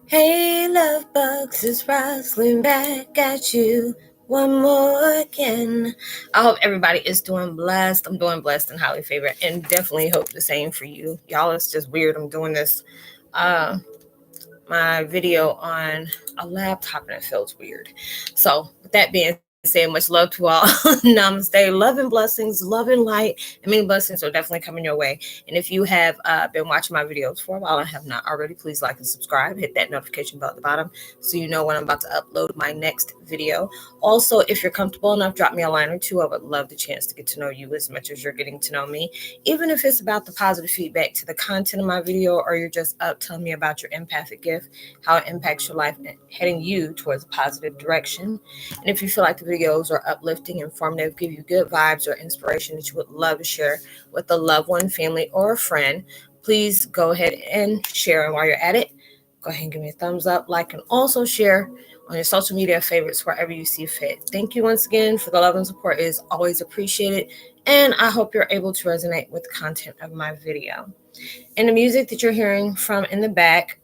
Hey, love bugs, it's Roslynn back at you one more again. I hope everybody is doing blessed. I'm doing blessed and highly favored, and definitely hope the same for you. Y'all, it's just weird. I'm doing this, my video on a laptop, and it feels weird. So, with that being said, much love to all. Namaste. Love and blessings, love and light. And many blessings are definitely coming your way. And if you have been watching my videos for a while and have not already, please like and subscribe. Hit that notification bell at the bottom so you know when I'm about to upload my next video. Also, if you're comfortable enough, drop me a line or two. I would love the chance to get to know you as much as you're getting to know me. Even if it's about the positive feedback to the content of my video, or you're just up telling me about your empathic gift, how it impacts your life, and heading you towards a positive direction. And if you feel like the videos are uplifting, informative, give you good vibes or inspiration that you would love to share with a loved one, family, or a friend, please go ahead and share. And while you're at it, go ahead and give me a thumbs up, like, and also share on your social media favorites wherever you see fit. Thank you once again for the love and support. It is always appreciated. And I hope you're able to resonate with the content of my video. And the music that you're hearing from in the back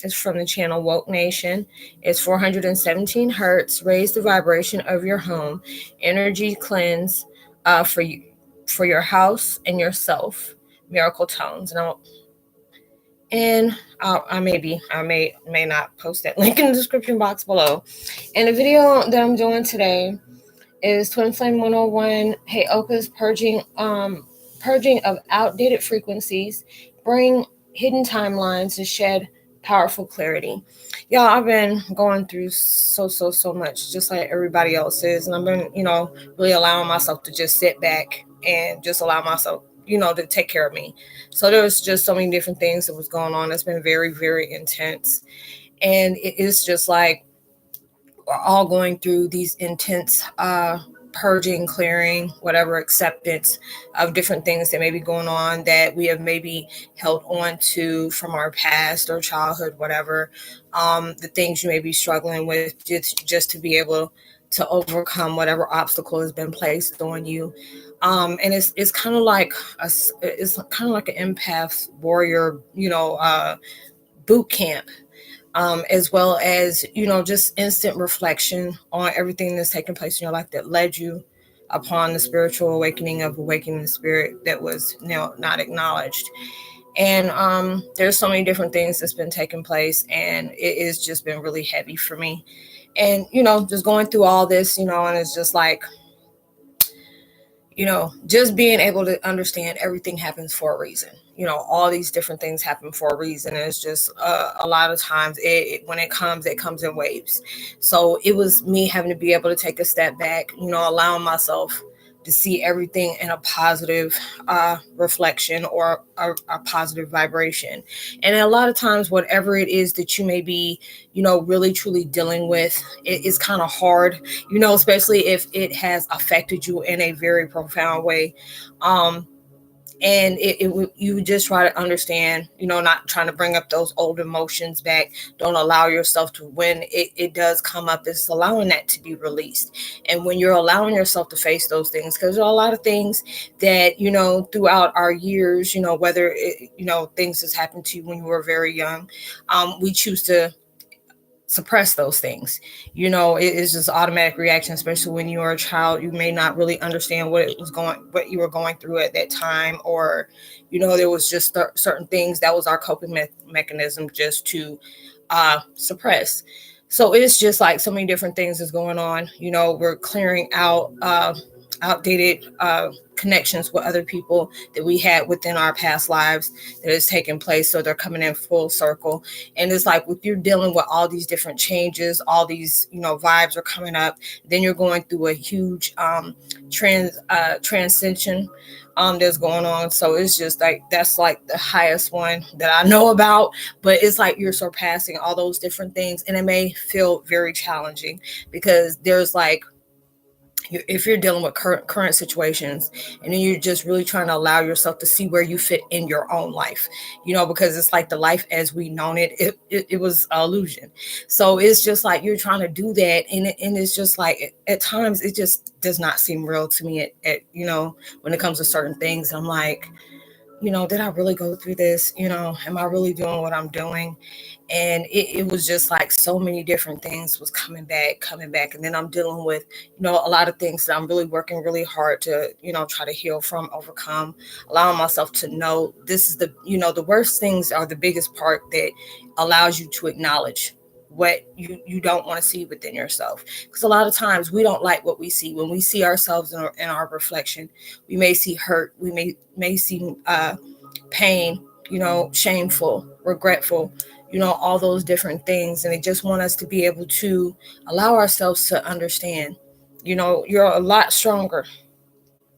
is from the channel Woke Nation. It's 417 hertz. Raise the vibration of your home. Energy cleanse for you, for your house and yourself. Miracle tones. I may not post that link in the description box below. And the video that I'm doing today is Twin Flame 101 Heyokas purging of outdated frequencies, bring hidden timelines to shed powerful clarity. Y'all, I've been going through so much, just like everybody else is, and I've been, really allowing myself to just sit back and just allow myself, to take care of me. So there's just so many different things that was going on. It's been very, very intense, and it is just like we're all going through these intense purging, clearing, whatever, acceptance of different things that may be going on that we have maybe held on to from our past or childhood, whatever. The things you may be struggling with, just to be able to overcome whatever obstacle has been placed on you. And it's kind of like an empath warrior, boot camp. As well as, just instant reflection on everything that's taken place in your life that led you upon the spiritual awakening of awakening the spirit that was, not acknowledged. And there's so many different things that's been taking place, and it has just been really heavy for me. And, just going through all this, and it's just like, just being able to understand everything happens for a reason. All these different things happen for a reason. And it's just a lot of times when it comes in waves. So it was me having to be able to take a step back, allowing myself to see everything in a positive reflection or a positive vibration. And a lot of times, whatever it is that you may be, really truly dealing with, it is kind of hard, especially if it has affected you in a very profound way. And you just try to understand, not trying to bring up those old emotions back. Don't allow yourself to, when it does come up, it's allowing that to be released. And when you're allowing yourself to face those things, because there are a lot of things that, throughout our years, whether things has happened to you when you were very young, we choose to suppress those things. It is just automatic reaction, especially when you are a child. You may not really understand what you were going through at that time, or there was just certain things that was our coping mechanism just to suppress. So it's just like so many different things is going on. We're clearing out outdated connections with other people that we had within our past lives that has taken place. So they're coming in full circle. And it's like, with you're dealing with all these different changes, all these, vibes are coming up. Then you're going through a huge transition that's going on. So it's just like, that's like the highest one that I know about, but it's like you're surpassing all those different things. And it may feel very challenging because there's like, if you're dealing with current situations, and then you're just really trying to allow yourself to see where you fit in your own life, because it's like the life as we known it was an illusion. So it's just like you're trying to do that, and it's just like at times it just does not seem real to me at when it comes to certain things. I'm like, did I really go through this? Am I really doing what I'm doing? And it was just like so many different things was coming back. And then I'm dealing with, a lot of things that I'm really working really hard to, try to heal from, overcome, allowing myself to know this is the worst things are the biggest part that allows you to acknowledge what you don't want to see within yourself, because a lot of times we don't like what we see. When we see ourselves in our reflection, we may see hurt, we may see pain, shameful, regretful, all those different things. And they just want us to be able to allow ourselves to understand, you're a lot stronger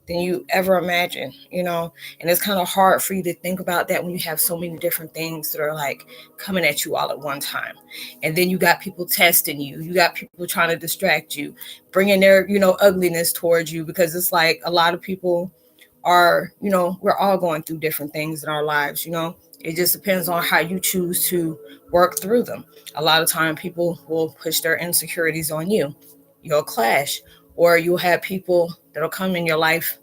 than you ever imagined, and it's kind of hard for you to think about that when you have so many different things that are like coming at you all at one time. And then you got people testing you, you got people trying to distract you, bringing their, ugliness towards you, because it's like a lot of people are, we're all going through different things in our lives, it just depends on how you choose to work through them. A lot of time people will push their insecurities on you, you'll clash, or you'll have people that'll come in your life,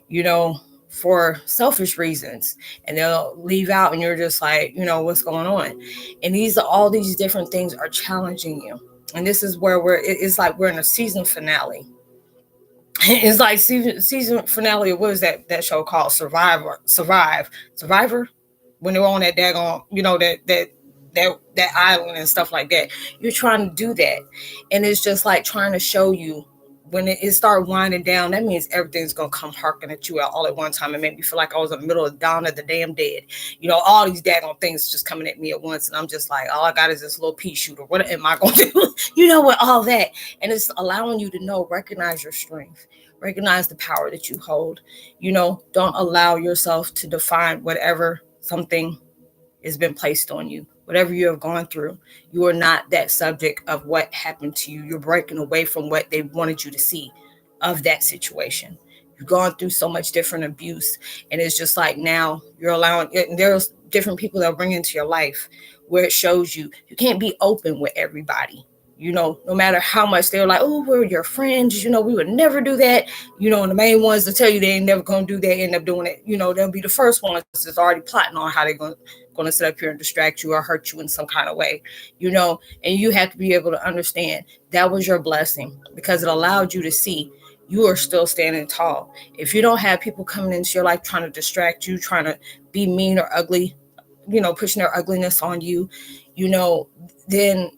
you know, for selfish reasons, and they'll leave out and you're just like, what's going on? And all these different things are challenging you. And this is where it's like we're in a season finale. It's like season finale of what is that show called? Survivor, when they were on that daggone, that island and stuff like that. You're trying to do that, and it's just like trying to show you when it start winding down. That means everything's gonna come harking at you all at one time and make me feel like I was in the middle of Dawn of the Damn Dead. All these daggone things just coming at me at once, and I'm just like, all I got is this little pea shooter. What am I gonna do? With all that, and it's allowing you to recognize your strength, recognize the power that you hold. Don't allow yourself to define whatever something has been placed on you, whatever you have gone through. You are not that subject of what happened to you. You're breaking away from what they wanted you to see of that situation. You've gone through so much different abuse, and it's just like now you're allowing, and there's different people that bring into your life where it shows you can't be open with everybody. No matter how much they're like, oh, we're your friends, we would never do that. And the main ones to tell you they ain't never gonna do that end up doing it. They'll be the first ones that's already plotting on how they're gonna sit up here and distract you or hurt you in some kind of way. And you have to be able to understand that was your blessing, because it allowed you to see you are still standing tall. If you don't have people coming into your life trying to distract you, trying to be mean or ugly, pushing their ugliness on you, then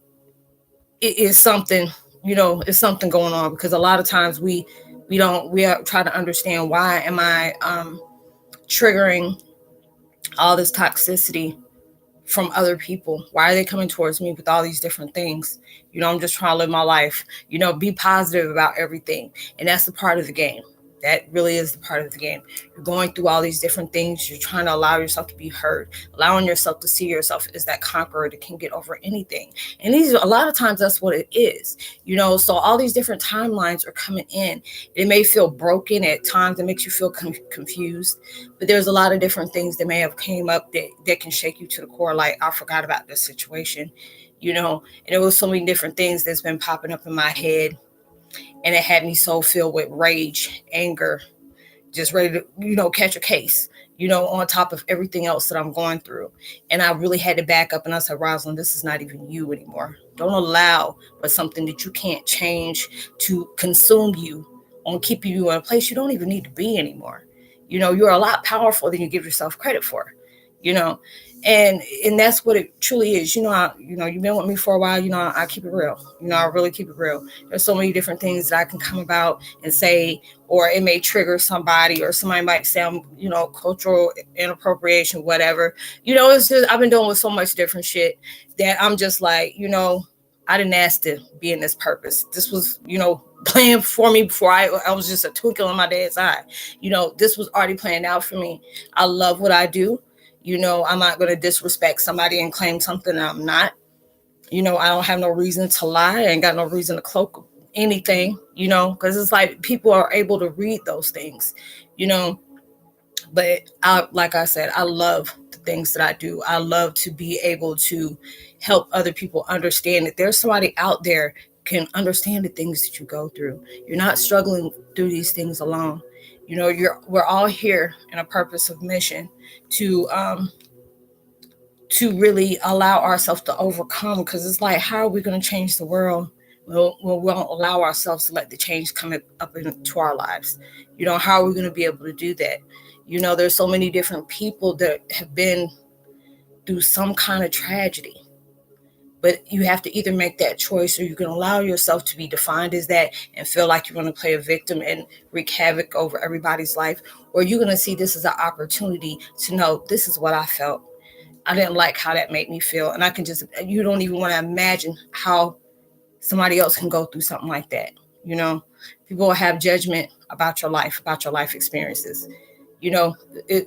it is something, it's something going on. Because a lot of times we are trying to understand, why am I triggering all this toxicity from other people? Why are they coming towards me with all these different things? I'm just trying to live my life, be positive about everything. And that's the part of the game. That really is the part of the game. You're going through all these different things. You're trying to allow yourself to be heard, allowing yourself to see yourself as that conqueror that can get over anything. And a lot of times that's what it is, so all these different timelines are coming in. It may feel broken at times. It makes you feel confused, but there's a lot of different things that may have came up that can shake you to the core. Like, I forgot about this situation, and it was so many different things that's been popping up in my head. And it had me so filled with rage, anger, just ready to, catch a case, on top of everything else that I'm going through. And I really had to back up, and I said, Roslynn, this is not even you anymore. Don't allow for something that you can't change to consume you, on keeping you in a place you don't even need to be anymore. You're a lot powerful than you give yourself credit for, and that's what it truly is. You've been with me for a while. I keep it real. I really keep it real. There's so many different things that I can come about and say, or it may trigger somebody, or somebody might say, cultural inappropriation, whatever. It's just, I've been dealing with so much different shit that I'm just like, I didn't ask to be in this purpose. This was, planned for me before I was just a twinkle in my dad's eye. This was already planned out for me. I love what I do. I'm not going to disrespect somebody and claim something that I'm not. I don't have no reason to lie. I ain't got no reason to cloak anything, because it's like people are able to read those things, but like I said, I love the things that I do. I love to be able to help other people understand that there's somebody out there can understand the things that you go through. You're not struggling through these things alone. We're all here in a purpose of mission to really allow ourselves to overcome, because it's like, how are we going to change the world? We won't allow ourselves to let the change come up into our lives. How are we going to be able to do that? There's so many different people that have been through some kind of tragedy, but you have to either make that choice, or you can allow yourself to be defined as that and feel like you're going to play a victim and wreak havoc over everybody's life, or you're going to see this as an opportunity to know, this is what I felt. I didn't like how that made me feel. And you don't even want to imagine how somebody else can go through something like that. People will have judgment about your life experiences.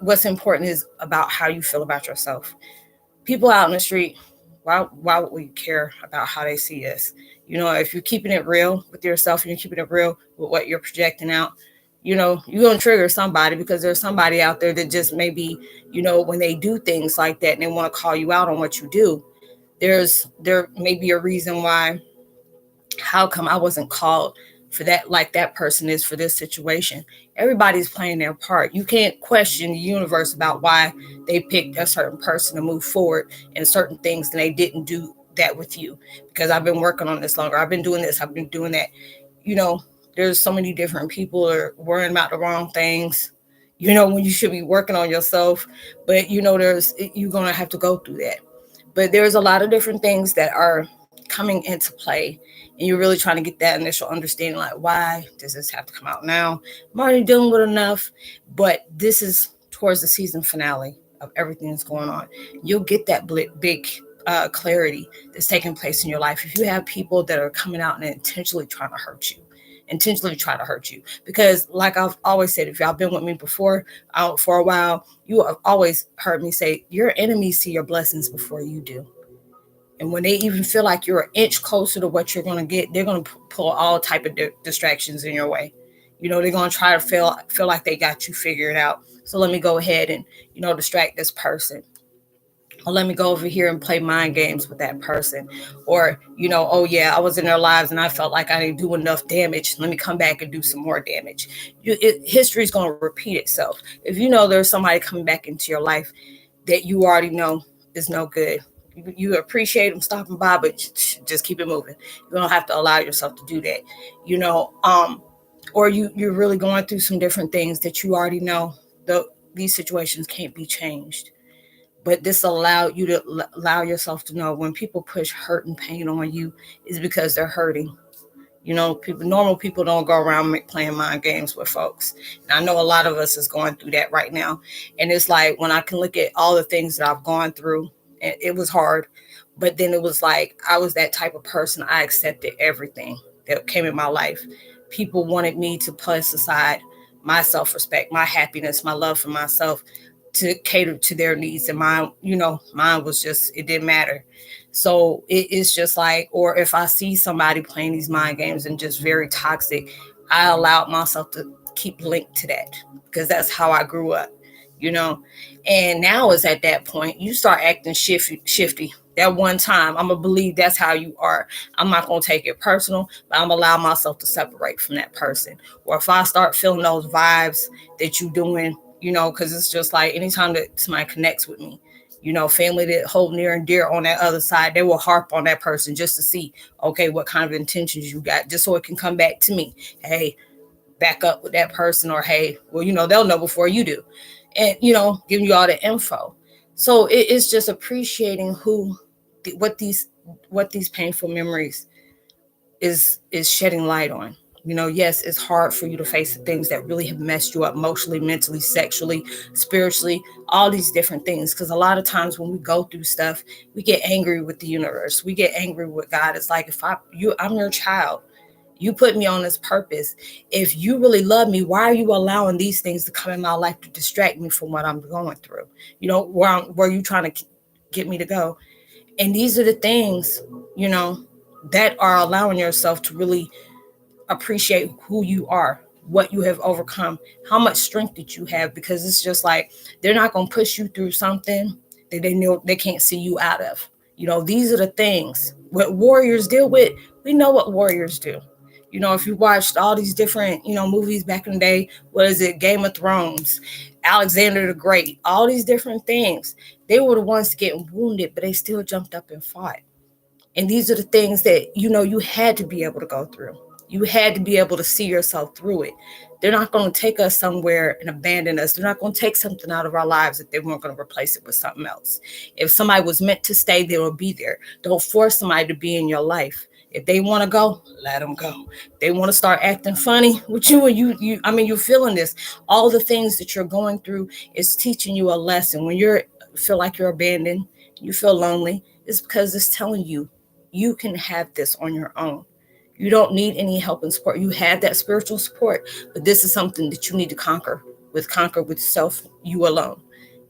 What's important is about how you feel about yourself. People out in the street, why would we care about how they see us? If you're keeping it real with yourself and you're keeping it real with what you're projecting out, you're going to trigger somebody, because there's somebody out there that just maybe, when they do things like that and they want to call you out on what you do, there may be a reason why. How come I wasn't called for that like that person is for this situation? Everybody's playing their part. You can't question the universe about why they picked a certain person to move forward in certain things and they didn't do that with you. Because I've been working on this longer. I've been doing this. I've been doing that. There's so many different people are worrying about the wrong things, when you should be working on yourself. But, you're going to have to go through that. But there's a lot of different things that are coming into play, and you're really trying to get that initial understanding, like, why does this have to come out now? I'm already dealing with enough. But this is towards the season finale of everything that's going on. You'll get that big clarity that's taking place in your life if you have people that are coming out and intentionally trying to hurt you. Because like I've always said, if y'all been with me before, out for a while, you have always heard me say, your enemies see your blessings before you do. And when they even feel like you're an inch closer to what you're going to get, they're going to pull all type of distractions in your way. They're going to try to feel like they got you figured out. So let me go ahead and, distract this person. Or let me go over here and play mind games with that person. Or, oh yeah, I was in their lives and I felt like I didn't do enough damage. Let me come back and do some more damage. History is going to repeat itself. If there's somebody coming back into your life that you already know is no good, you appreciate them stopping by, but just keep it moving. You don't have to allow yourself to do that, or you're really going through some different things that you already know. These situations can't be changed. But this allowed you to allow yourself to know when people push hurt and pain on you is because they're hurting. Normal people don't go around playing mind games with folks. And I know a lot of us is going through that right now. And it's like, when I can look at all the things that I've gone through, it was hard. But then it was like, I was that type of person. I accepted everything that came in my life. People wanted me to place aside my self-respect, my happiness, my love for myself, to cater to their needs. And mine was just, it didn't matter. So it's just like, or if I see somebody playing these mind games and just very toxic, I allowed myself to keep linked to that, because that's how I grew up, and now is at that point, you start acting shifty. That one time, I'm going to believe that's how you are. I'm not going to take it personal, but I'm going to allow myself to separate from that person. Or if I start feeling those vibes that you're doing, because it's just like, anytime that somebody connects with me, family that hold near and dear on that other side, they will harp on that person just to see, okay, what kind of intentions you got, just so it can come back to me. Hey, back up with that person. Or, hey, well, they'll know before you do. And, giving you all the info. So it's just appreciating what these painful memories is shedding light on. Yes, it's hard for you to face the things that really have messed you up emotionally, mentally, sexually, spiritually, all these different things. Because a lot of times when we go through stuff, we get angry with the universe. We get angry with God. It's like, I'm your child. You put me on this purpose. If you really love me, why are you allowing these things to come in my life to distract me from what I'm going through? Where you trying to get me to go? And these are the things, that are allowing yourself to really appreciate who you are, what you have overcome, how much strength that you have, because it's just like, they're not going to push you through something that they know they can't see you out of. These are the things what warriors deal with. We know what warriors do. You know, if you watched all these different, movies back in the day, what is it? Game of Thrones, Alexander the Great, all these different things. They were the ones getting wounded, but they still jumped up and fought. And these are the things that, you had to be able to go through. You had to be able to see yourself through it. They're not going to take us somewhere and abandon us. They're not going to take something out of our lives if they weren't going to replace it with something else. If somebody was meant to stay, they will be there. Don't force somebody to be in your life. If they want to go, let them go. If they want to start acting funny with you, and you're feeling this. All the things that you're going through is teaching you a lesson. When you feel like you're abandoned, you feel lonely, it's because it's telling you you can have this on your own. You don't need any help and support. You have that spiritual support, but this is something that you need to conquer with self, you alone.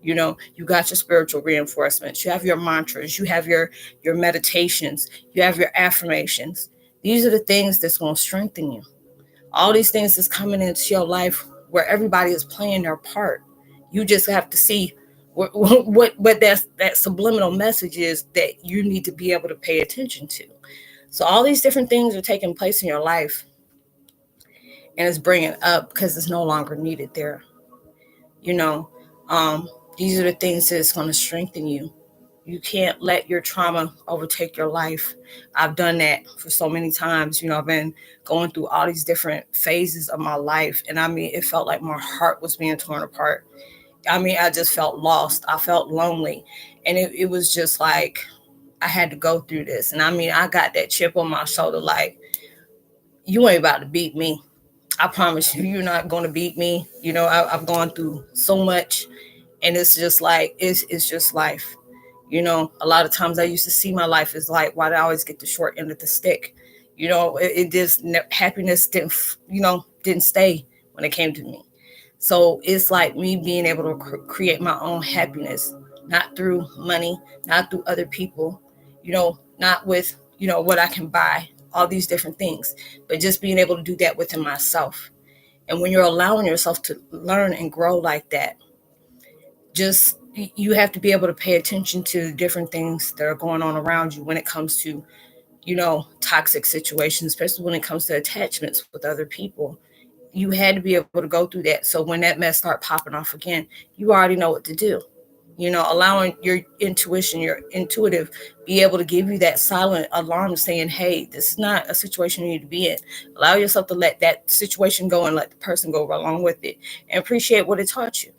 You got your spiritual reinforcements. You have your mantras. You have your meditations. You have your affirmations. These are the things that's going to strengthen you. All these things that's coming into your life where everybody is playing their part. You just have to see what that subliminal message is that you need to be able to pay attention to. So all these different things are taking place in your life, and it's bringing up because it's no longer needed there. These are the things that's going to strengthen you. You can't let your trauma overtake your life. I've done that for so many times. I've been going through all these different phases of my life, and it felt like my heart was being torn apart. I just felt lost. I felt lonely, and it was just like I had to go through this. And I got that chip on my shoulder, like, you ain't about to beat me. I promise you, you're not going to beat me. I've gone through so much, and it's just like, it's just life. A lot of times I used to see my life as like, why did I always get the short end of the stick? It just, happiness didn't stay when it came to me. So it's like me being able to create my own happiness, not through money, not through other people, not with, what I can buy, all these different things, but just being able to do that within myself. And when you're allowing yourself to learn and grow like that, just, you have to be able to pay attention to different things that are going on around you when it comes to, toxic situations, especially when it comes to attachments with other people. You had to be able to go through that. So when that mess start popping off again, you already know what to do. Allowing your intuition, your intuitive, be able to give you that silent alarm saying, hey, this is not a situation you need to be in. Allow yourself to let that situation go and let the person go along with it, and appreciate what it taught you.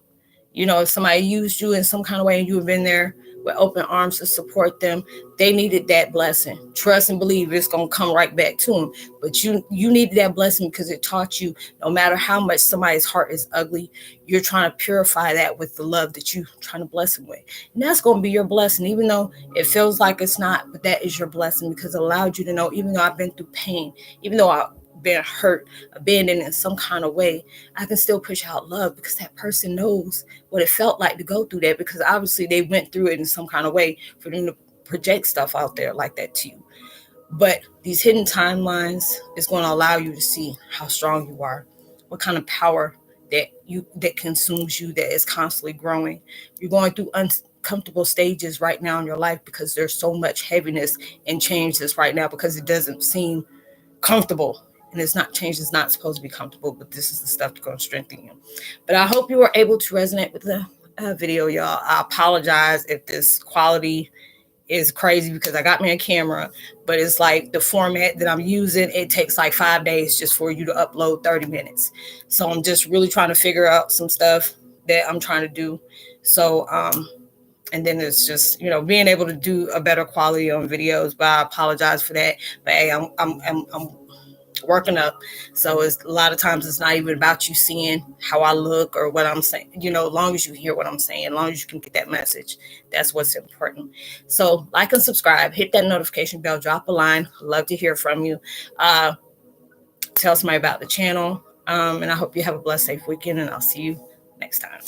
If somebody used you in some kind of way and you've been there with open arms to support them, they needed that blessing. Trust and believe it's going to come right back to them. But you needed that blessing because it taught you, no matter how much somebody's heart is ugly, you're trying to purify that with the love that you're trying to bless them with. And that's going to be your blessing, even though it feels like it's not, but that is your blessing, because it allowed you to know, even though I've been through pain, even though I've been hurt, abandoned in some kind of way, I can still push out love, because that person knows what it felt like to go through that, because obviously they went through it in some kind of way for them to project stuff out there like that to you. But these hidden timelines is going to allow you to see how strong you are, what kind of power that consumes you, that is constantly growing. You're going through uncomfortable stages right now in your life because there's so much heaviness and changes right now, because it doesn't seem comfortable. And it's not, change is not supposed to be comfortable, but this is the stuff that's going to strengthen you. But I hope you were able to resonate with the video, y'all. I apologize if this quality is crazy, because I got me a camera, but it's like the format that I'm using, it takes like 5 days just for you to upload 30 minutes. So I'm just really trying to figure out some stuff that I'm trying to do. So, and then it's just, being able to do a better quality on videos, but I apologize for that. But hey, I'm working up. So it's a lot of times it's not even about you seeing how I look or what I'm saying. As long as you hear what I'm saying, as long as you can get that message, that's what's important. So like and subscribe, hit that notification bell, drop a line. Love to hear from you. Tell somebody about the channel. And I hope you have a blessed, safe weekend, and I'll see you next time.